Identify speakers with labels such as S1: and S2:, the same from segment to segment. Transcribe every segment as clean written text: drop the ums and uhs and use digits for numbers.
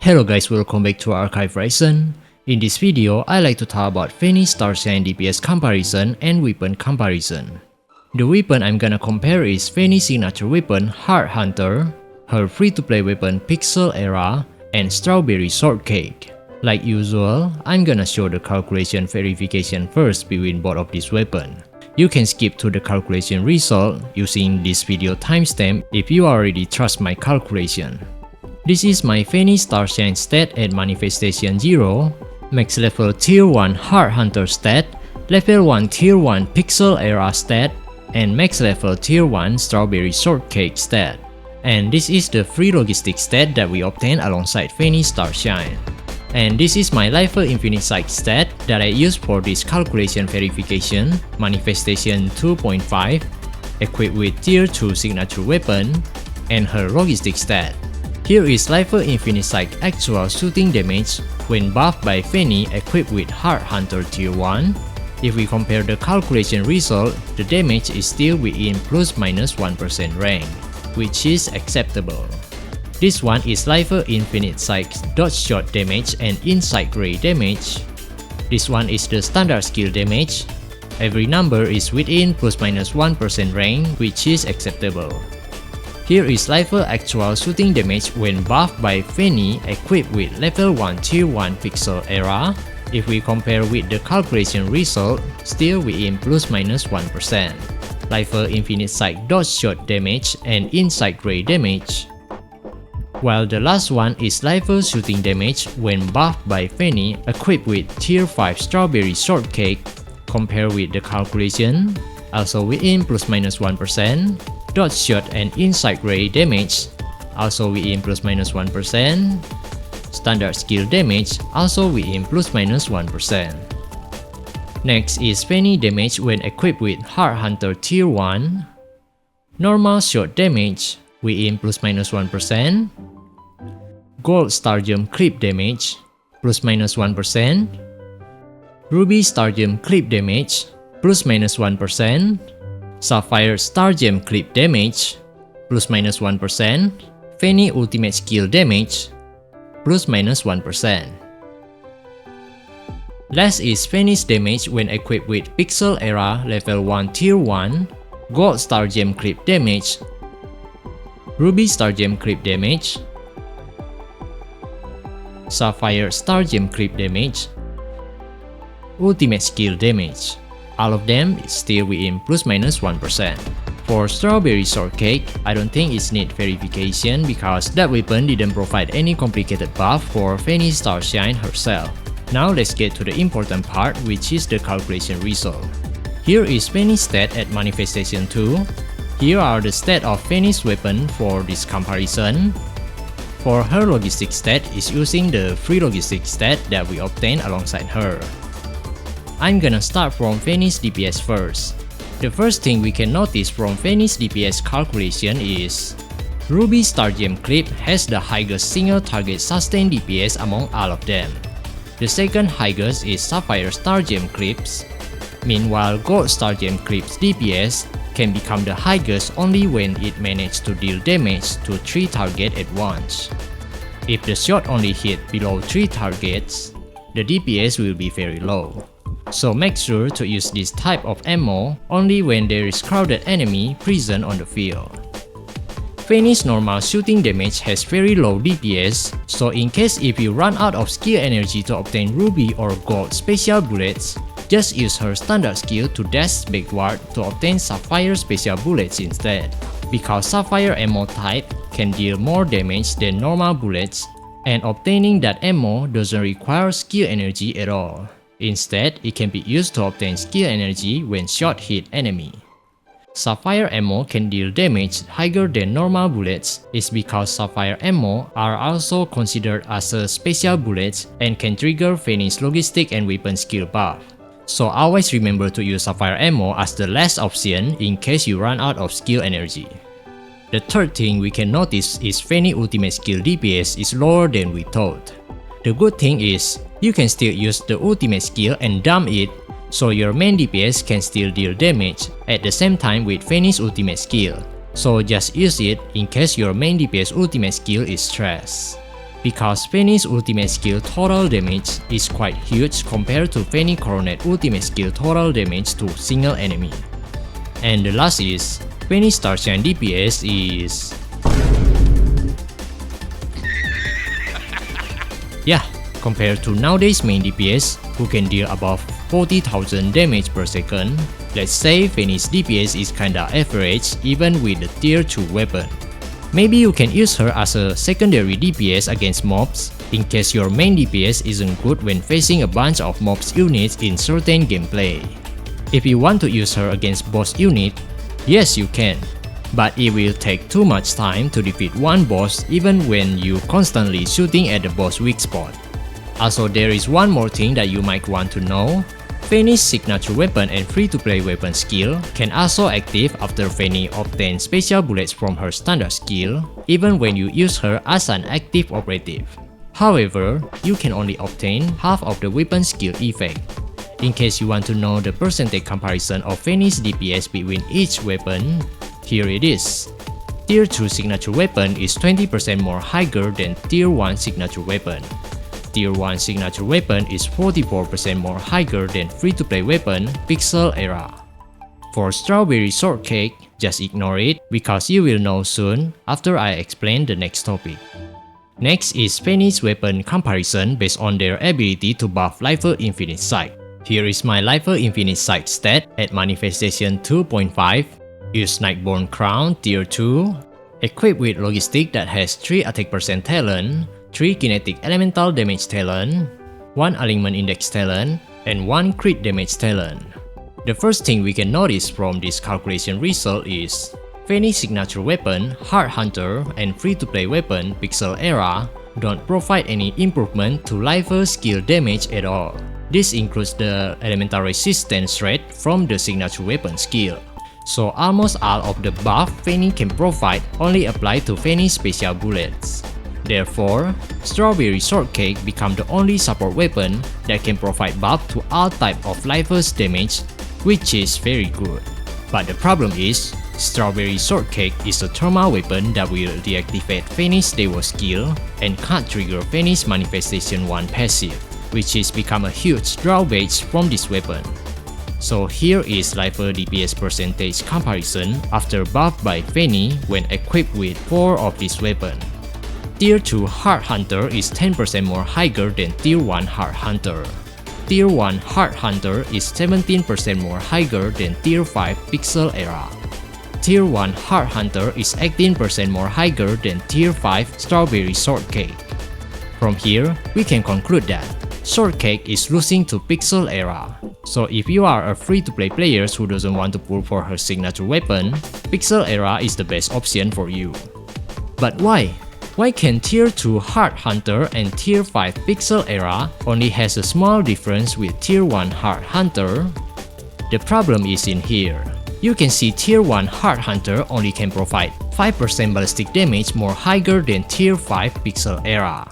S1: Hello guys, welcome back to Archive Ryzen. In this video, I like to talk about FENNY STARSHINE DPS comparison and weapon comparison. The weapon I'm gonna compare is FENNY's signature weapon Heart Hunter, her free-to-play weapon Pixel Era, and Strawberry Shortcake. Like usual, I'm gonna show the calculation verification first between both of these weapons. You can skip to the calculation result using this video timestamp if you already trust my calculation. This is my FENNY STARSHINE stat at Manifestation 0, Max Level Tier 1 Heart Hunter stat, Level 1 Tier 1 Pixel Era stat, and Max Level Tier 1 Strawberry Shortcake stat. And this is the free logistic stat that we obtained alongside FENNY STARSHINE. And this is my Lyfe Infinite Sight stat that I used for this calculation verification, Manifestation 2.5, equipped with Tier 2 signature weapon, and her logistic stat. Here is Lyfe Infinite Sight actual shooting damage when buffed by FENNY equipped with Heart Hunter Tier 1. If we compare the calculation result, the damage is still within ±1% range, which is acceptable. This one is Lyfe Infinite Sight dodge shot damage and insight ray damage. This one is the standard skill damage. Every number is within ±1% range, which is acceptable. Here is Lyfe actual shooting damage when buffed by FENNY equipped with Level 1 Tier 1 Pixel Era. If we compare with the calculation result, still within ±1%. Lyfe Infinite Sight dodge shot damage and insight ray damage. While the last one is Lyfe shooting damage when buffed by FENNY equipped with Tier 5 Strawberry Shortcake. Compared with the calculation, also within ±1%. Dodge shot and insight ray damage, also within ±1%. Standard skill damage, also within ±1%. Next is FENNY damage when equipped with Heart Hunter Tier 1. Normal shot damage, within ±1%. Gold Star Gem clip damage, ±1%. Ruby Star Gem clip damage, ±1%. Sapphire Star Gem clip damage, ±1%. FENNY ultimate skill damage, ±1%. Last is FENNY's damage when equipped with Pixel Era Level 1 Tier 1, Gold Star Gem clip damage, Ruby Star Gem clip damage, Sapphire Star Gem clip damage, ultimate skill damage. All of them is still within ±1%. For Strawberry Shortcake, I don't think it needs verification because that weapon didn't provide any complicated buff for FENNY STARSHINE herself. Now let's get to the important part, which is the calculation result. Here is FENNY's stat at Manifestation 2. Here are the stats of FENNY's weapon for this comparison. For her logistic stat is using the free logistic stat that we obtained alongside her. I'm gonna start from FENNY's DPS first. The first thing we can notice from FENNY's DPS calculation is Ruby Star Gem clip has the highest single target sustained DPS among all of them. The second highest is Sapphire Star Gem clips. Meanwhile, Gold Star Gem clips DPS can become the highest only when it manages to deal damage to 3 targets at once. If the shot only hit below 3 targets, the DPS will be very low. So make sure to use this type of ammo only when there is crowded enemy present on the field. FENNY's normal shooting damage has very low DPS, so in case if you run out of skill energy to obtain Ruby or Gold special bullets, just use her standard skill to dash backward to obtain Sapphire special bullets instead, because Sapphire ammo type can deal more damage than normal bullets, and obtaining that ammo doesn't require skill energy at all. Instead, it can be used to obtain skill energy when shot hit enemy. Sapphire ammo can deal damage higher than normal bullets is because Sapphire ammo are also considered as a special bullets and can trigger FENNY's logistic and weapon skill buff. So always remember to use Sapphire ammo as the last option in case you run out of skill energy. The third thing we can notice is FENNY ultimate skill DPS is lower than we thought. The good thing is, you can still use the ultimate skill and dump it, so your main DPS can still deal damage at the same time with FENNY's ultimate skill. So just use it in case your main DPS ultimate skill is trash. because Fanny's ultimate skill total damage is quite huge compared to Fenny Coronet ultimate skill total damage to single enemy. And the last is, Fenny Starshine DPS is... yeah, compared to nowadays main DPS who can deal above 40,000 damage per second, let's say Fanny's DPS is kinda average even with the tier 2 weapon. Maybe you can use her as a secondary DPS against mobs in case your main DPS isn't good when facing a bunch of mobs units in certain gameplay. If you want to use her against boss unit, yes you can, but it will take too much time to defeat one boss even when you constantly shooting at the boss weak spot. Also, there is one more thing that you might want to know. Fanny's signature weapon and free-to-play weapon skill can also active after Fanny obtains special bullets from her standard skill, even when you use her as an active operative. However, you can only obtain half of the weapon skill effect. In case you want to know the percentage comparison of Fanny's DPS between each weapon, here it is. Tier 2 signature weapon is 20% more higher than Tier 1 signature weapon. Tier 1 signature weapon is 44% more higher than free-to-play weapon Pixel Era. For Strawberry Shortcake, just ignore it because you will know soon after I explain the next topic. Next is Fanny's weapon comparison based on their ability to buff Lyfe Infinite Sight. Here is my Lyfe Infinite Sight stat at Manifestation 2.5. Use Nightborn Crown Tier 2, equipped with Logistic that has 3 attack percent talent, 3 Kinetic Elemental Damage talent, 1 Alignment Index talent, and 1 Crit Damage talent. The first thing we can notice from this calculation result is Fanny's signature weapon, Heart Hunter, and free-to-play weapon, Pixel Era, don't provide any improvement to Lyfe's skill damage at all. This includes the elemental resistance rate from the signature weapon skill. So almost all of the buff Fanny can provide only apply to Fanny's special bullets. Therefore, Strawberry Shortcake become the only support weapon that can provide buff to all type of Lyfe's damage, which is very good. But the problem is, Strawberry Shortcake is a thermal weapon that will deactivate Fanny's Dewo skill and can't trigger Fanny's Manifestation 1 passive, which is become a huge drawback from this weapon. So here is Lyfe DPS percentage comparison after buff by Fanny when equipped with 4 of this weapon. Tier 2 Heart Hunter is 10% more higher than Tier 1 Heart Hunter. Tier 1 Heart Hunter is 17% more higher than Tier 5 Pixel Era. Tier 1 Heart Hunter is 18% more higher than Tier 5 Strawberry Shortcake. From here, we can conclude that Shortcake is losing to Pixel Era. So if you are a free-to-play player who doesn't want to pull for her signature weapon, Pixel Era is the best option for you. But why? Why can Tier 2 Heart Hunter and Tier 5 Pixel Era only has a small difference with Tier 1 Heart Hunter? The problem is in here. You can see Tier 1 Heart Hunter only can provide 5% ballistic damage more higher than Tier 5 Pixel Era.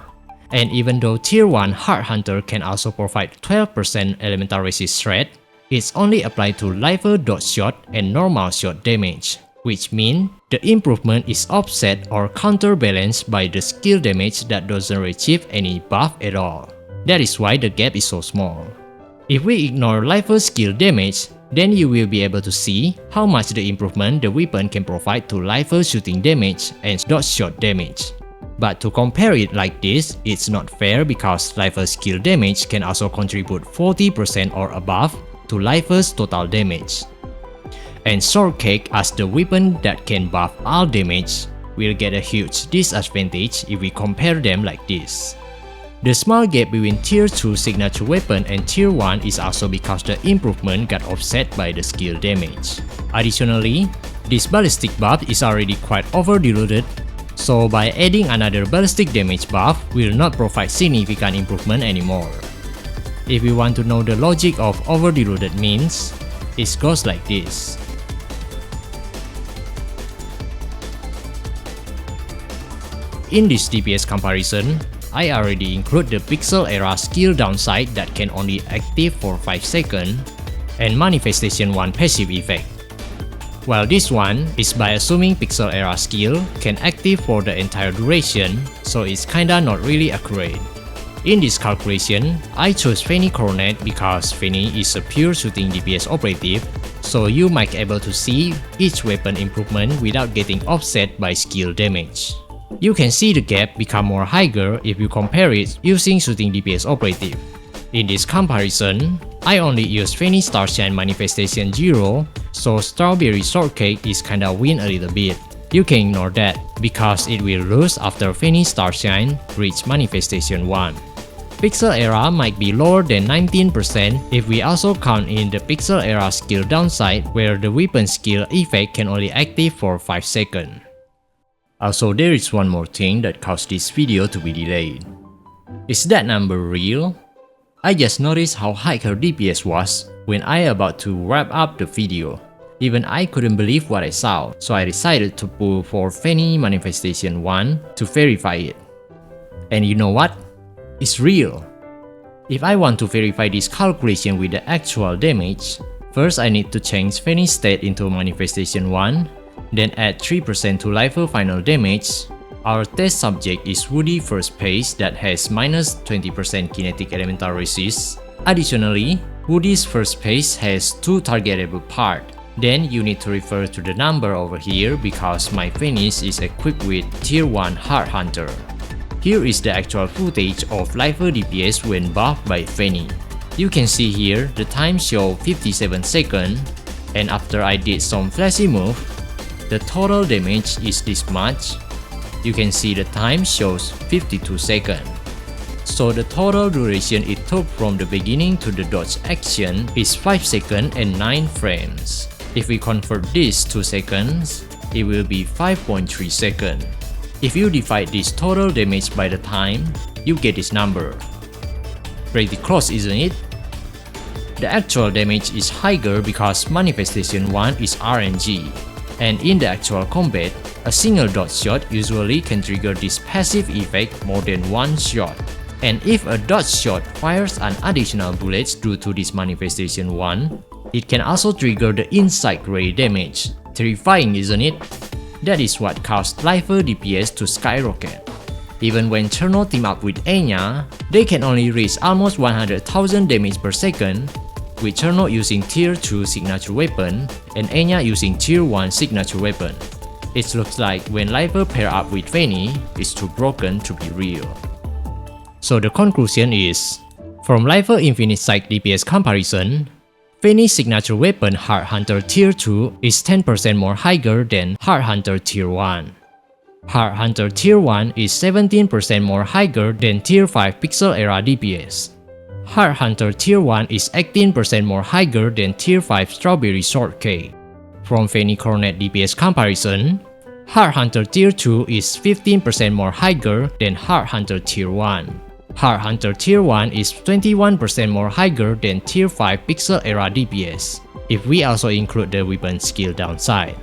S1: And even though Tier 1 Heart Hunter can also provide 12% elemental resist rate, it's only applied to Lyfe dodge shot and normal shot damage, which means the improvement is offset or counterbalanced by the skill damage that doesn't achieve any buff at all. That is why the gap is so small. If we ignore Lyfe's skill damage, then you will be able to see how much the improvement the weapon can provide to Lyfe's shooting damage and dodge shot damage. But to compare it like this, it's not fair because Lyfe's skill damage can also contribute 40% or above to Lyfe's total damage. And Shortcake as the weapon that can buff all damage will get a huge disadvantage if we compare them like this. The small gap between Tier 2 signature weapon and Tier 1 is also because the improvement got offset by the skill damage. Additionally, this ballistic buff is already quite over-diluted, so by adding another ballistic damage buff will not provide significant improvement anymore. If we want to know the logic of over-diluted means, it goes like this. In this DPS comparison, I already include the Pixel Era skill downside that can only active for 5 seconds and Manifestation 1 passive effect. while this one is by assuming Pixel Era skill can active for the entire duration, so it's kinda not really accurate. In this calculation, I chose FENNY Coronet because FENNY is a pure shooting DPS operative, so you might be able to see each weapon improvement without getting offset by skill damage. You can see the gap become more higher if you compare it using shooting DPS operative. In this comparison, I only use FENNY Starshine Manifestation 0, so Strawberry Shortcake is kinda win a little bit. You can ignore that because it will lose after FENNY Starshine reach Manifestation 1. Pixel Era might be lower than 19% if we also count in the Pixel Era skill downside where the weapon skill effect can only active for 5 seconds. Also, there is one more thing that caused this video to be delayed. Is that number real? I just noticed how high her DPS was when I about to wrap up the video. Even I couldn't believe what I saw, so I decided to pull for FENNY Manifestation 1 to verify it. And you know what? It's real. If I want to verify this calculation with the actual damage, first I need to change FENNY state into Manifestation 1, then add 3% to Lyfe final damage. Our test subject is Woody first phase that has minus 20% kinetic elemental resist. Additionally, Woody's first phase has 2 targetable parts. Then you need to refer to the number over here because my finish is equipped with Tier 1 Heart Hunter. Here is the actual footage of Lyfe DPS when buffed by FENNY. You can see here the time show 57 seconds, and after I did some flashy move, the total damage is this much. You can see the time shows 52 seconds. So the total duration it took from the beginning to the dodge action is 5 seconds and 9 frames. If we convert this to seconds, it will be 5.3 seconds. If you divide this total damage by the time, you get this number. Pretty close, isn't it? The actual damage is higher because Manifestation 1 is RNG, and in the actual combat, a single dot shot usually can trigger this passive effect more than one shot. And if a dot shot fires an additional bullet due to this Manifestation 1, it can also trigger the Insight Ray damage. Terrifying, isn't it? That is what caused Lyfe DPS to skyrocket. Even when Cherno team up with Enya, they can only reach almost 100,000 damage per second, with Cherno using Tier 2 signature weapon and Enya using Tier 1 signature weapon. It looks like when Lyfe pair up with FENNY, it's too broken to be real. So the conclusion is, from Lyfe Infinite Sight DPS comparison, FENNY's signature weapon Heart Hunter Tier 2 is 10% more higher than Heart Hunter Tier 1. Heart Hunter Tier 1 is 17% more higher than Tier 5 Pixel Era DPS. Heart Hunter Tier 1 is 18% more higher than Tier 5 Strawberry Shortcake. From FENNY Coronet DPS comparison, Heart Hunter Tier 2 is 15% more higher than Heart Hunter Tier 1. Heart Hunter Tier 1 is 21% more higher than Tier 5 Pixel Era DPS, if we also include the weapon skill downside.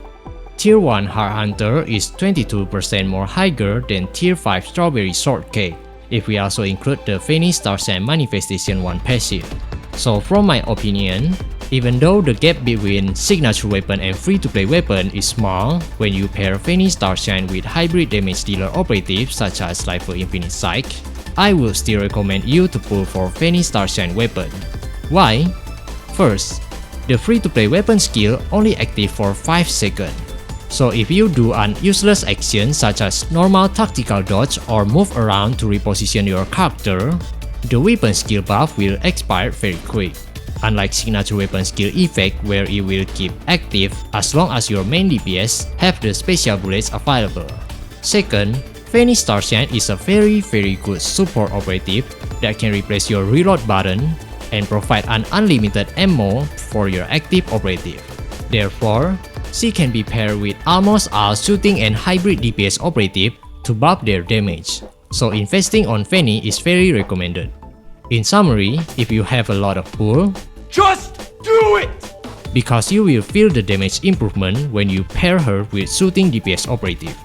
S1: Tier 1 Heart Hunter is 22% more higher than Tier 5 Strawberry Shortcake, if we also include the FENNY Starshine Manifestation 1 passive. So from my opinion, even though the gap between signature weapon and free-to-play weapon is small when you pair FENNY Starshine with hybrid damage dealer operatives such as Lyfe Infinite Sight, I would still recommend you to pull for FENNY Starshine weapon. Why? First, the free-to-play weapon skill only active for 5 seconds. So if you do an useless action such as normal tactical dodge or move around to reposition your character, the weapon skill buff will expire very quick. Unlike signature weapon skill effect where it will keep active as long as your main DPS have the special bullets available. Second, FENNY Starshine is a very good support operative that can replace your reload button and provide an unlimited ammo for your active operative. Therefore, she can be paired with almost all shooting and hybrid DPS operative to buff their damage, so investing on FENNY is very recommended. In summary, if you have a lot of pull,
S2: just do it!
S1: Because you will feel the damage improvement when you pair her with shooting DPS operative.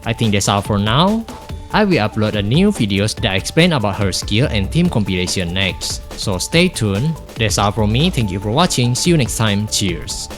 S1: I think that's all for now. I will upload a new videos that explain about her skill and team compilation next, so stay tuned. That's all from me, thank you for watching, see you next time, cheers!